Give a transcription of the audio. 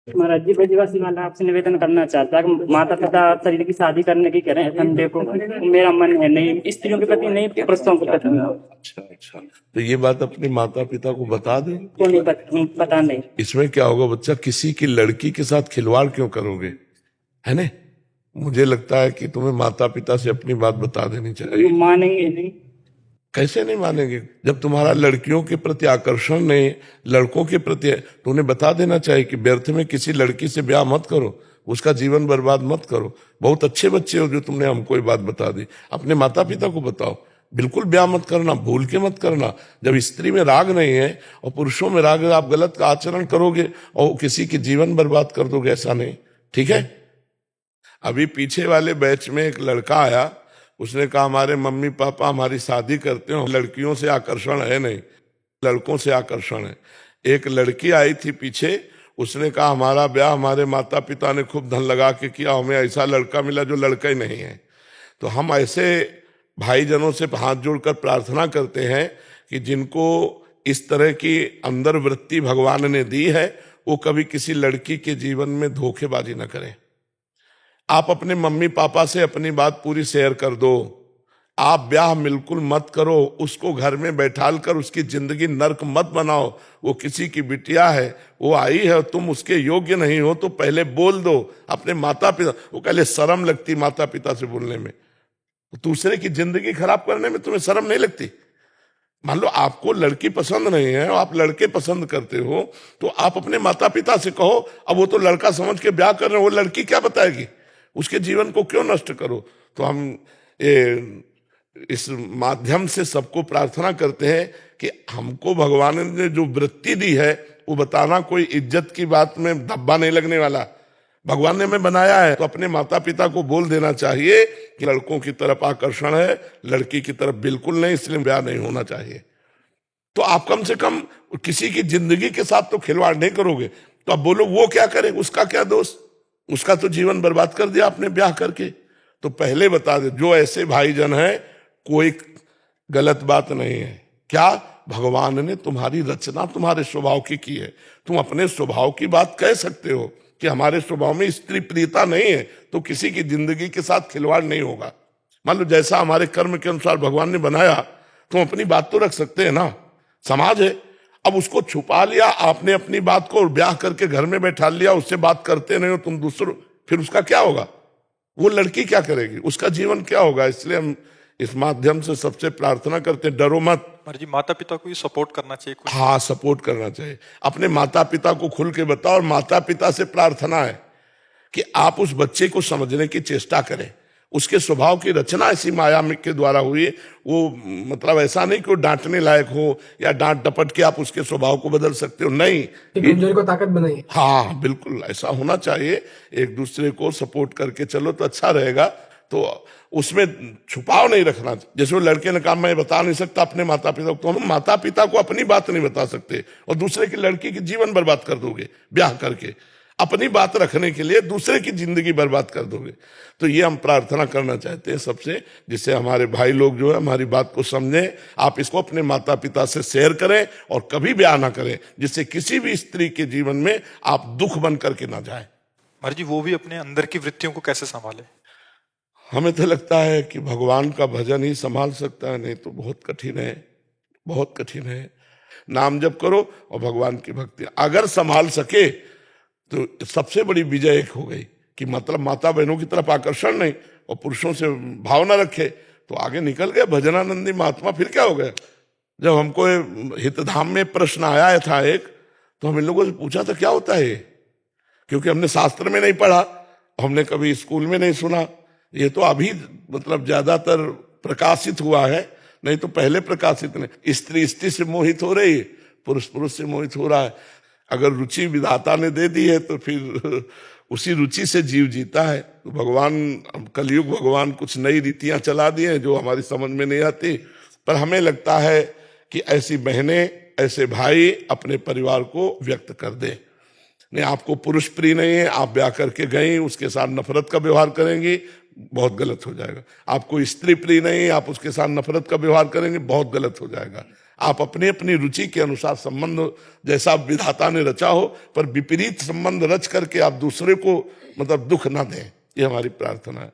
महाराज जी, मैं बस मैं आपसे निवेदन करना चाहता कि माता पिता शरीर की शादी करने की करें, संडे को मेरा मन है नहीं, स्त्रियों के प्रति नहीं, पुरुषों के प्रति। अच्छा अच्छा, तो ये बात अपने माता पिता को बता दे। को नहीं पता नहीं। इसमें क्या होगा बच्चा, किसी की लड़की के साथ खिलवाड़ क्यों करोगे, है ना। मुझे लगता है कि तुम्हें माता पिता से अपनी बात बता देनी चाहिए। मानेंगे नहीं। कैसे नहीं मानेंगे, जब तुम्हारा लड़कियों के प्रति आकर्षण नहीं, लड़कों के प्रति, तो उन्हें बता देना चाहिए कि व्यर्थ में किसी लड़की से ब्याह मत करो, उसका जीवन बर्बाद मत करो। बहुत अच्छे बच्चे हो जो तुमने हमको ये बात बता दी। अपने माता पिता को बताओ, बिल्कुल ब्याह मत करना, भूल के मत करना। जब स्त्री में राग नहीं है और पुरुषों में राग है, आप गलत का आचरण करोगे और किसी की जीवन बर्बाद कर दोगे, ऐसा नहीं, ठीक है। अभी पीछे वाले बैच में एक लड़का आया, उसने कहा हमारे मम्मी पापा हमारी शादी करते हो, लड़कियों से आकर्षण है नहीं, लड़कों से आकर्षण है। एक लड़की आई थी पीछे, उसने कहा हमारा ब्याह हमारे माता पिता ने खूब धन लगा के किया, हमें ऐसा लड़का मिला जो लड़का ही नहीं है। तो हम ऐसे भाईजनों से हाथ जोड़कर प्रार्थना करते हैं कि जिनको इस तरह की अंदर वृत्ति भगवान ने दी है, वो कभी किसी लड़की के जीवन में धोखेबाजी न करें। आप अपने मम्मी पापा से अपनी बात पूरी शेयर कर दो। आप ब्याह बिल्कुल मत करो, उसको घर में बैठाल कर उसकी जिंदगी नर्क मत बनाओ। वो किसी की बिटिया है, वो आई है, तुम उसके योग्य नहीं हो तो पहले बोल दो अपने माता पिता। वो कहले शर्म लगती माता पिता से बोलने में, दूसरे की जिंदगी खराब करने में तुम्हें शर्म नहीं लगती। मान लो आपको लड़की पसंद नहीं है और आप लड़के पसंद करते हो, तो आप अपने माता पिता से कहो। अब वो तो लड़का समझ के ब्याह कर रहे हो, वो लड़की क्या बताएगी, उसके जीवन को क्यों नष्ट करो। तो हम इस माध्यम से सबको प्रार्थना करते हैं कि हमको भगवान ने जो वृत्ति दी है वो बताना कोई इज्जत की बात में धब्बा नहीं लगने वाला। भगवान ने हमें बनाया है तो अपने माता पिता को बोल देना चाहिए कि लड़कों की तरफ आकर्षण है, लड़की की तरफ बिल्कुल नहीं, इसलिए ब्याह नहीं होना चाहिए। तो आप कम से कम किसी की जिंदगी के साथ तो खिलवाड़ नहीं करोगे। तो अब बोलो वो क्या करे, उसका क्या दोष, उसका तो जीवन बर्बाद कर दिया आपने ब्याह करके। तो पहले बता दे, जो ऐसे भाईजन है कोई गलत बात नहीं है। क्या भगवान ने तुम्हारी रचना तुम्हारे स्वभाव की है, तुम अपने स्वभाव की बात कह सकते हो कि हमारे स्वभाव में स्त्री प्रियता नहीं है, तो किसी की जिंदगी के साथ खिलवाड़ नहीं होगा। मान लो जैसा हमारे कर्म के अनुसार भगवान ने बनाया, तुम अपनी बात तो रख सकते हैं ना। समाज है, अब उसको छुपा लिया आपने अपनी बात को और ब्याह करके घर में बैठा लिया, उससे बात करते नहीं हो तुम दूसरों, फिर उसका क्या होगा, वो लड़की क्या करेगी, उसका जीवन क्या होगा। इसलिए हम इस माध्यम से सबसे प्रार्थना करते हैं, डरो मत। जी, माता पिता को भी सपोर्ट करना चाहिए कुछ। हाँ, सपोर्ट करना चाहिए। अपने माता पिता को खुल के बताओ और माता पिता से प्रार्थना है कि आप उस बच्चे को समझने की चेष्टा करें। उसके स्वभाव की रचना ऐसी माया के द्वारा हुई है, वो मतलब ऐसा नहीं कि वो डांटने लायक हो या डांट डपट के आप उसके स्वभाव को बदल सकते हो, नहीं। कमजोरी को ताकत बनाइए। हाँ बिल्कुल ऐसा होना चाहिए, एक दूसरे को सपोर्ट करके चलो तो अच्छा रहेगा। तो उसमें छुपाव नहीं रखना। जैसे वो लड़के ने कहा मैं बता नहीं सकता अपने माता पिता को, तो हम माता पिता को अपनी बात नहीं बता सकते और दूसरे की लड़की की जीवन बर्बाद कर दोगे ब्याह करके, अपनी बात रखने के लिए दूसरे की जिंदगी बर्बाद कर दोगे। तो ये हम प्रार्थना करना चाहते हैं सबसे, जिससे हमारे भाई लोग जो है हमारी बात को समझें। आप इसको अपने माता पिता से शेयर करें और कभी ब्याह ना करें, जिससे किसी भी स्त्री के जीवन में आप दुख बन करके ना जाए। जी, वो भी अपने अंदर की वृत्तियों को कैसे संभाले। हमें तो लगता है कि भगवान का भजन ही संभाल सकता है, नहीं तो बहुत कठिन है, बहुत कठिन है। नाम जप करो और भगवान की भक्ति अगर संभाल सके तो सबसे बड़ी विजय एक हो गई कि मतलब माता बहनों की तरफ आकर्षण नहीं और पुरुषों से भावना रखे, तो आगे निकल गया भजनानंदी महात्मा। फिर क्या हो गया, जब हमको हितधाम में प्रश्न आया था एक, तो हम इन लोगों से पूछा था क्या होता है, क्योंकि हमने शास्त्र में नहीं पढ़ा, हमने कभी स्कूल में नहीं सुना। ये तो अभी मतलब ज्यादातर प्रकाशित हुआ है, नहीं तो पहले प्रकाशित नहीं। स्त्री स्त्री से मोहित हो रही है, पुरुष पुरुष से मोहित हो रहा है। अगर रुचि विधाता ने दे दी है तो फिर उसी रुचि से जीव जीता है। तो भगवान, कलयुग भगवान कुछ नई रीतियां चला दी हैं जो हमारी समझ में नहीं आती, पर हमें लगता है कि ऐसी बहनें ऐसे भाई अपने परिवार को व्यक्त कर दे। नहीं, आपको पुरुष प्रिय नहीं है, आप ब्याह करके गई, उसके साथ नफरत का व्यवहार करेंगी, बहुत गलत हो जाएगा। आपको स्त्री प्रिय नहीं है, आप उसके साथ नफरत का व्यवहार करेंगे, बहुत गलत हो जाएगा। आप अपनी अपनी रुचि के अनुसार संबंध जैसा विधाता ने रचा हो, पर विपरीत संबंध रच करके आप दूसरे को मतलब दुख ना दें, ये हमारी प्रार्थना है।